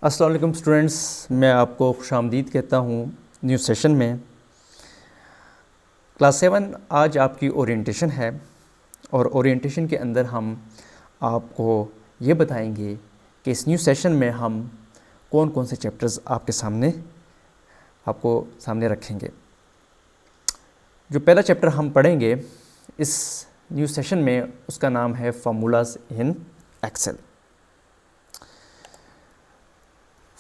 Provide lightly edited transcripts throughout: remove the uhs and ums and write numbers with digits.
अस्सलाम वालेकुम स्टूडेंट्स, मैं आपको खुशामदीद कहता हूँ न्यू सेशन में। क्लास 7 आज आपकी ओरिएंटेशन है और ओरिएंटेशन के अंदर हम आपको ये बताएंगे कि इस न्यू सेशन में हम कौन कौन से चैप्टर्स आपको सामने रखेंगे। जो पहला चैप्टर हम पढ़ेंगे इस न्यू सेशन में उसका नाम है formulas in Excel.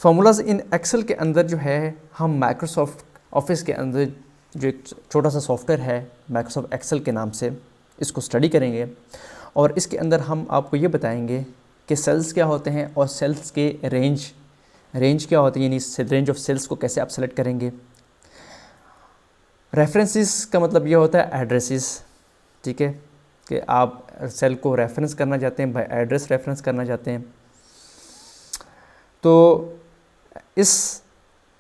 Formulas in Excel के अंदर जो है हम माइक्रोसॉफ्ट ऑफिस के अंदर जो एक छोटा सा सॉफ्टवेयर है माइक्रोसॉफ्ट एक्सेल के नाम से, इसको स्टडी करेंगे और इसके अंदर हम आपको ये बताएंगे कि सेल्स क्या होते हैं और सेल्स के रेंज क्या होते हैं, यानी रेंज ऑफ सेल्स को कैसे आप सेलेक्ट करेंगे। रेफरेंसेस का मतलब ये होता है एड्रेसेस, ठीक है, कि आप सेल को रेफरेंस करना चाहते हैं, बाय एड्रेस रेफरेंस करना चाहते हैं। तो इस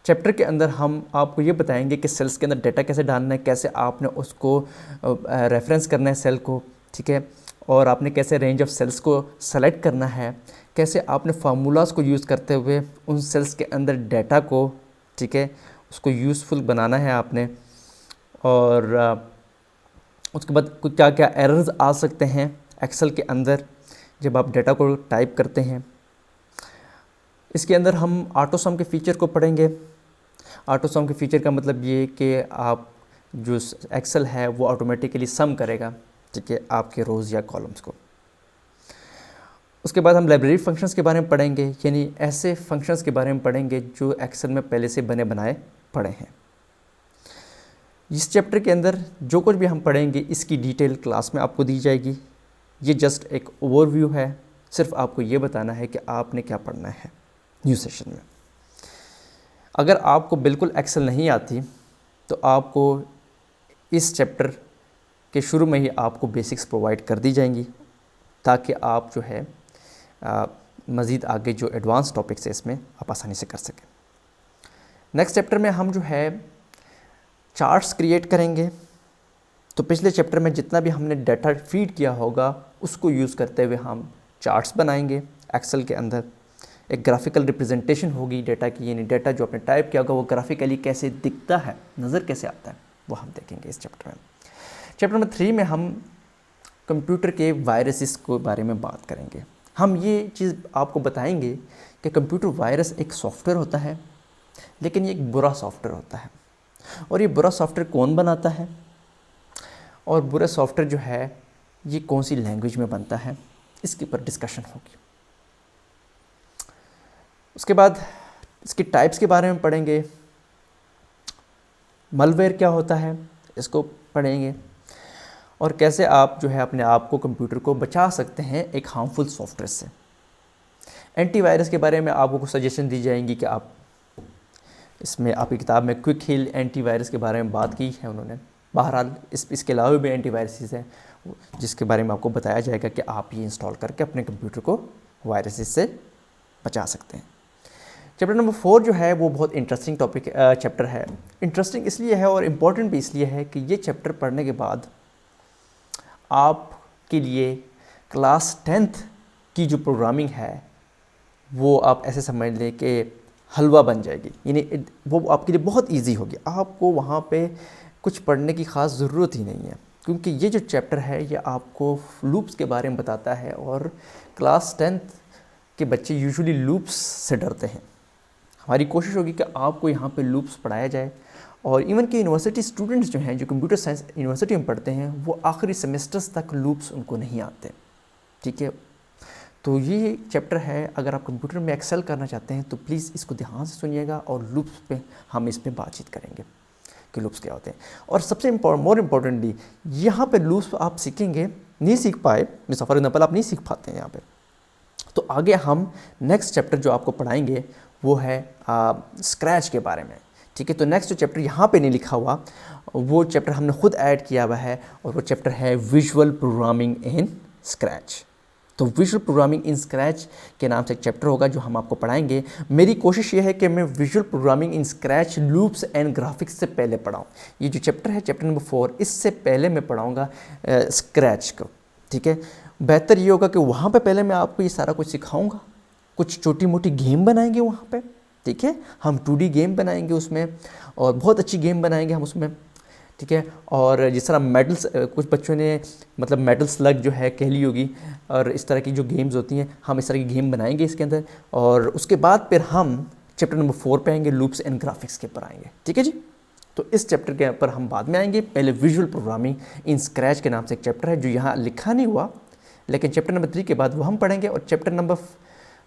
चैप्टर के अंदर हम आपको ये बताएंगे कि सेल्स के अंदर डेटा कैसे डालना है, कैसे आपने उसको रेफरेंस करना है सेल को, ठीक है, और आपने कैसे रेंज ऑफ सेल्स को सेलेक्ट करना है, कैसे आपने फार्मूलाज को यूज़ करते हुए उन सेल्स के अंदर डेटा को, ठीक है, उसको यूज़फुल बनाना है आपने। और उसके बाद क्या क्या एरर्स आ सकते हैं एक्सेल के अंदर जब आप डेटा को टाइप करते हैं। इसके अंदर हम ऑटो सम के फ़ीचर को पढ़ेंगे। ऑटो सम के फ़ीचर का मतलब ये कि आप जो एक्सेल है वो ऑटोमेटिकली सम करेगा, ठीक है, आपके रोज़ या कॉलम्स को। उसके बाद हम लाइब्रेरी फंक्शंस के बारे में पढ़ेंगे, यानी ऐसे फंक्शंस के बारे में पढ़ेंगे जो एक्सेल में पहले से बने बनाए पड़े हैं। इस चैप्टर के अंदर जो कुछ भी हम पढ़ेंगे इसकी डिटेल क्लास में आपको दी जाएगी। ये जस्ट एक ओवरव्यू है, सिर्फ आपको ये बताना है कि आपने क्या पढ़ना है न्यू सेशन में। अगर आपको बिल्कुल एक्सेल नहीं आती तो आपको इस चैप्टर के शुरू में ही आपको बेसिक्स प्रोवाइड कर दी जाएंगी ताकि आप जो है मज़ीद आगे जो एडवांस टॉपिक्स है इसमें आप आसानी से कर सकें। नेक्स्ट चैप्टर में हम जो है चार्ट्स क्रिएट करेंगे। तो पिछले चैप्टर में जितना भी हमने डाटा फीड किया होगा उसको यूज़ करते हुए हम चार्ट्स बनाएंगे। एक्सेल के अंदर एक ग्राफिकल रिप्रेजेंटेशन होगी डेटा की, यानी डेटा जो आपने टाइप किया होगा वो ग्राफिकली कैसे दिखता है, नज़र कैसे आता है, वो हम देखेंगे इस चैप्टर में। चैप्टर नंबर 3 में हम कंप्यूटर के वायरसेस के बारे में बात करेंगे। हम ये चीज़ आपको बताएंगे कि कंप्यूटर वायरस एक सॉफ्टवेयर होता है, लेकिन ये एक बुरा सॉफ्टवेयर होता है, और ये बुरा सॉफ्टवेयर कौन बनाता है और बुरा सॉफ्टवेयर जो है ये कौन सी लैंग्वेज में बनता है, इसके ऊपर डिस्कशन होगी। उसके बाद इसकी टाइप्स के बारे में पढ़ेंगे। मलवेयर क्या होता है इसको पढ़ेंगे, और कैसे आप जो है अपने आप को कंप्यूटर को बचा सकते हैं एक हार्मफुल सॉफ्टवेयर से। एंटीवायरस के बारे में आपको कुछ सजेशन दी जाएंगी कि आप इसमें आपकी किताब में क्विक हिल एंटीवायरस के बारे में बात की है उन्होंने। बहरहाल इसके अलावा भी एंटीवायरसेस हैं जिसके बारे में आपको बताया जाएगा कि आप ये इंस्टॉल करके अपने कंप्यूटर को वायरसेस से बचा सकते हैं। चैप्टर नंबर 4 जो है वो बहुत इंटरेस्टिंग चैप्टर है। इंटरेस्टिंग इसलिए है और इम्पॉर्टेंट भी इसलिए है कि ये चैप्टर पढ़ने के बाद आपके लिए क्लास 10th की जो प्रोग्रामिंग है वो आप ऐसे समझ लें कि हलवा बन जाएगी, यानी वो आपके लिए बहुत इजी होगी। आपको वहाँ पे कुछ पढ़ने की ख़ास ज़रूरत ही नहीं है, क्योंकि ये जो चैप्टर है ये आपको लूप्स के बारे में बताता है, और क्लास 10th के बच्चे यूजुअली लूप्स से डरते हैं। हमारी कोशिश होगी कि आपको यहाँ पे लूप्स पढ़ाया जाए, और इवन के यूनिवर्सिटी स्टूडेंट्स जो हैं जो कंप्यूटर साइंस यूनिवर्सिटी में पढ़ते हैं वो आखिरी सेमेस्टर्स तक लूप्स उनको नहीं आते, ठीक है। तो ये चैप्टर है, अगर आप कंप्यूटर में एक्सेल करना चाहते हैं तो प्लीज़ इसको ध्यान से सुनिएगा, और लूप्स पे हम इस पर बातचीत करेंगे कि लूप्स क्या होते हैं। और सबसे मोर इम्पॉर्टेंटली यहाँ पे लूप्स आप सीखेंगे, नहीं सीख पाए, मिस फॉर एग्जाम्पल आप नहीं सीख पाते हैं यहाँ पे, तो आगे हम नेक्स्ट चैप्टर जो आपको पढ़ाएंगे वो है स्क्रैच के बारे में, ठीक है। तो नेक्स्ट जो चैप्टर यहाँ पे नहीं लिखा हुआ वो चैप्टर हमने खुद ऐड किया हुआ है, और वो चैप्टर है विजुअल प्रोग्रामिंग इन स्क्रैच। तो विजुअल प्रोग्रामिंग इन स्क्रैच के नाम से एक चैप्टर होगा जो हम आपको पढ़ाएंगे। मेरी कोशिश ये है कि मैं visual programming in scratch loops and graphics से पहले पढ़ाऊँ। ये जो चैप्टर है चैप्टर नंबर 4, इससे पहले मैं पढ़ाऊँगा स्क्रैच को, ठीक है। बेहतर ये होगा कि वहाँ पे पहले मैं आपको ये सारा कुछ सिखाऊंगा, कुछ छोटी मोटी गेम बनाएंगे वहाँ पे, ठीक है, हम 2D गेम बनाएंगे उसमें, और बहुत अच्छी गेम बनाएंगे हम उसमें, ठीक है। और जिस तरह मेडल्स, कुछ बच्चों ने मतलब मेडल स्लग जो है कह ली होगी, और इस तरह की जो गेम्स होती हैं, हम इस तरह की गेम बनाएंगे इसके अंदर। और उसके बाद फिर हम चैप्टर नंबर 4 पे आएंगे, लूप्स एंड ग्राफिक्स के ऊपर आएंगे, ठीक है जी। तो इस चैप्टर के ऊपर हम बाद में आएंगे। पहले विजुअल प्रोग्रामिंग इन स्क्रैच के नाम से एक चैप्टर है जो यहाँ लिखा नहीं हुआ, लेकिन चैप्टर नंबर 3 के बाद वो हम पढ़ेंगे, और चैप्टर नंबर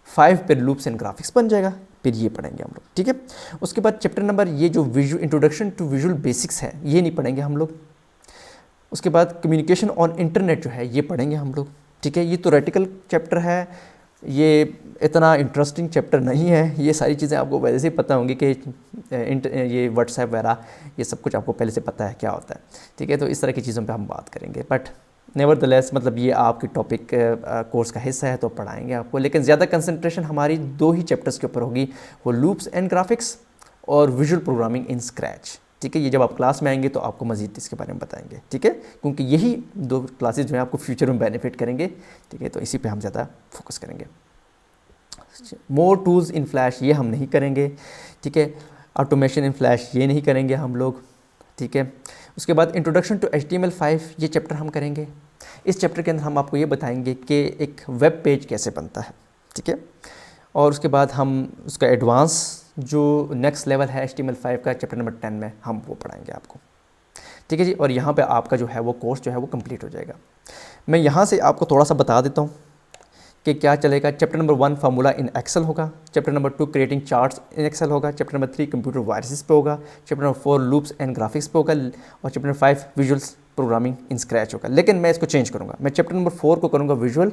5 पे लूप्स एंड ग्राफिक्स बन जाएगा, फिर ये पढ़ेंगे हम लोग, ठीक है। उसके बाद चैप्टर नंबर ये जो visual introduction to visual basics है ये नहीं पढ़ेंगे हम लोग। उसके बाद कम्युनिकेशन ऑन इंटरनेट जो है ये पढ़ेंगे हम लोग, ठीक है। ये थ्योरेटिकल चैप्टर है, ये इतना इंटरेस्टिंग चैप्टर नहीं है। ये सारी चीज़ें आपको पहले से ही पता होंगी कि ये व्हाट्सएप वगैरह ये सब कुछ आपको पहले से पता है क्या होता है, ठीक है। तो इस तरह की चीज़ों पे हम बात करेंगे, बट नेवरदलेस मतलब ये आपकी टॉपिक कोर्स का हिस्सा है तो पढ़ाएंगे आपको, लेकिन ज़्यादा कंसंट्रेशन हमारी 2 ही चैप्टर्स के ऊपर होगी, वो लूप्स एंड ग्राफिक्स और विजुअल प्रोग्रामिंग इन स्क्रैच, ठीक है। ये जब आप क्लास में आएंगे तो आपको मज़ीद इसके बारे में बताएंगे, ठीक है, क्योंकि यही 2 क्लासेज जो है आपको फ्यूचर में बेनिफिट करेंगे, ठीक है। तो इसी पे हम ज़्यादा फोकस करेंगे। मोर टूल्स इन फ्लैश ये हम नहीं करेंगे, ठीक है। ऑटोमेशन इन फ्लैश ये नहीं करेंगे हम लोग, ठीक है। उसके बाद इंट्रोडक्शन टू HTML5 ये चैप्टर हम करेंगे। इस चैप्टर के अंदर हम आपको ये बताएंगे कि एक वेब पेज कैसे बनता है, ठीक है। और उसके बाद हम उसका एडवांस जो नेक्स्ट लेवल है HTML5 का, चैप्टर नंबर 10 में हम वो पढ़ाएंगे आपको, ठीक है जी। और यहाँ पे आपका जो है वो कोर्स जो है वो कंप्लीट हो जाएगा। मैं यहाँ से आपको थोड़ा सा बता देता हूँ कि क्या चलेगा। Chapter number 1 formula in Excel होगा, chapter number 2 creating charts in Excel होगा, चैप्टर नंबर 3 कंप्यूटर वायरसेस पे होगा, chapter number 4 loops and graphics पे होगा, और chapter number 5 visuals programming in Scratch होगा। लेकिन मैं इसको चेंज करूँगा, मैं चैप्टर नंबर 4 को करूँगा विजुअल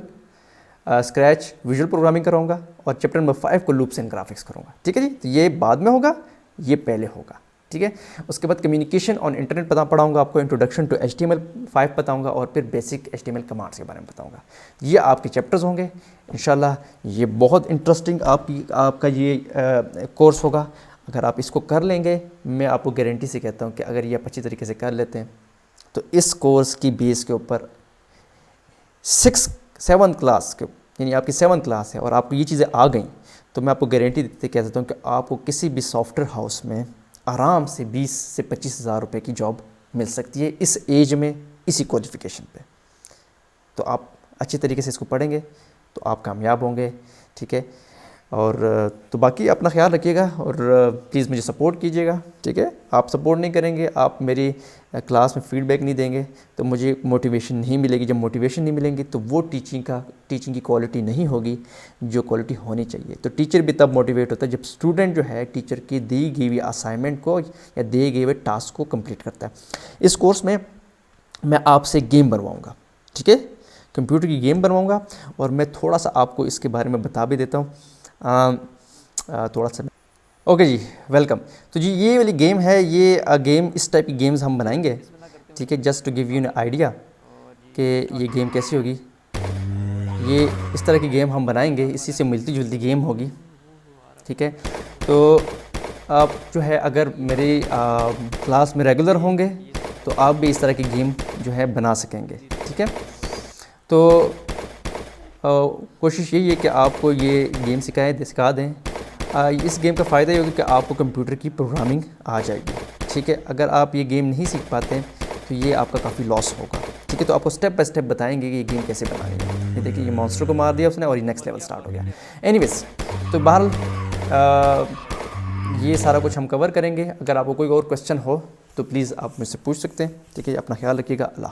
स्क्रैच विजुअल प्रोग्रामिंग कराऊंगा, और चैप्टर नंबर 5 को लूप्स एंड ग्राफिक्स करूँगा, ठीक है जी। तो ये बाद में होगा, ये पहले होगा, ठीक है। उसके बाद कम्युनिकेशन ऑन इंटरनेट पढ़ाऊंगा आपको, इंट्रोडक्शन टू HTML5 बताऊंगा, और फिर बेसिक HTML कमांड्स के बारे में बताऊंगा। ये आपके चैप्टर्स होंगे इंशाल्लाह। ये बहुत इंटरेस्टिंग आपका ये कोर्स होगा। अगर आप इसको कर लेंगे, मैं आपको गारंटी से कहता हूँ कि अगर ये आप अच्छी तरीके से कर लेते हैं तो इस कोर्स की बेस के ऊपर 7th क्लास के, यानी आपकी 7th क्लास है और आपको ये चीज़ें आ गई, तो मैं आपको गारंटी देते कह सकता हूँ कि आपको किसी भी सॉफ्टवेयर हाउस में आराम से 20 से 25 हज़ार रुपये की जॉब मिल सकती है इस एज में, इसी क्वालिफ़िकेशन पे। तो आप अच्छी तरीके से इसको पढ़ेंगे तो आप कामयाब होंगे, ठीक है। और तो बाकी अपना ख्याल रखिएगा, और प्लीज़ मुझे सपोर्ट कीजिएगा, ठीक है। आप सपोर्ट नहीं करेंगे, आप मेरी क्लास में फ़ीडबैक नहीं देंगे तो मुझे मोटिवेशन नहीं मिलेगी। जब मोटिवेशन नहीं मिलेंगी तो वो टीचिंग की क्वालिटी नहीं होगी जो क्वालिटी होनी चाहिए। तो टीचर भी तब मोटिवेट होता है जब स्टूडेंट जो है टीचर की दी गई हुई असाइनमेंट को या दिए गए हुए टास्क को कंप्लीट करता है। इस कोर्स में मैं आपसे गेम बनवाऊँगा, ठीक है, कंप्यूटर की गेम बनवाऊँगा, और मैं थोड़ा सा आपको इसके बारे में बता भी देता हूँ थोड़ा सा। ओके जी, वेलकम। तो जी ये वाली गेम है, ये गेम इस टाइप की गेम्स हम बनाएंगे, ठीक है, just to give you an idea कि ये गेम कैसी होगी। ये इस तरह की गेम हम बनाएंगे, इसी से मिलती जुलती गेम होगी, ठीक है। तो आप जो है अगर मेरी क्लास में रेगुलर होंगे तो आप भी इस तरह की गेम जो है बना सकेंगे, ठीक है। तो कोशिश यही है कि आपको ये गेम सिखा दें। इस गेम का फ़ायदा ये होगा कि आपको कंप्यूटर की प्रोग्रामिंग आ जाएगी, ठीक है। अगर आप ये गेम नहीं सीख पाते तो ये आपका काफ़ी लॉस होगा, ठीक है। तो आपको स्टेप बाय स्टेप बताएंगे कि ये गेम कैसे बनानी है। ये देखिए, ये मॉन्स्टर को मार दिया उसने और ये नेक्स्ट लेवल स्टार्ट हो गया। एनीवेज, तो बहरहाल ये सारा कुछ हम कवर करेंगे। अगर आपको कोई और क्वेश्चन हो तो प्लीज़ आप मुझसे पूछ सकते हैं, ठीक है। अपना ख्याल रखिएगा। अल्लाह हाफ़िज़।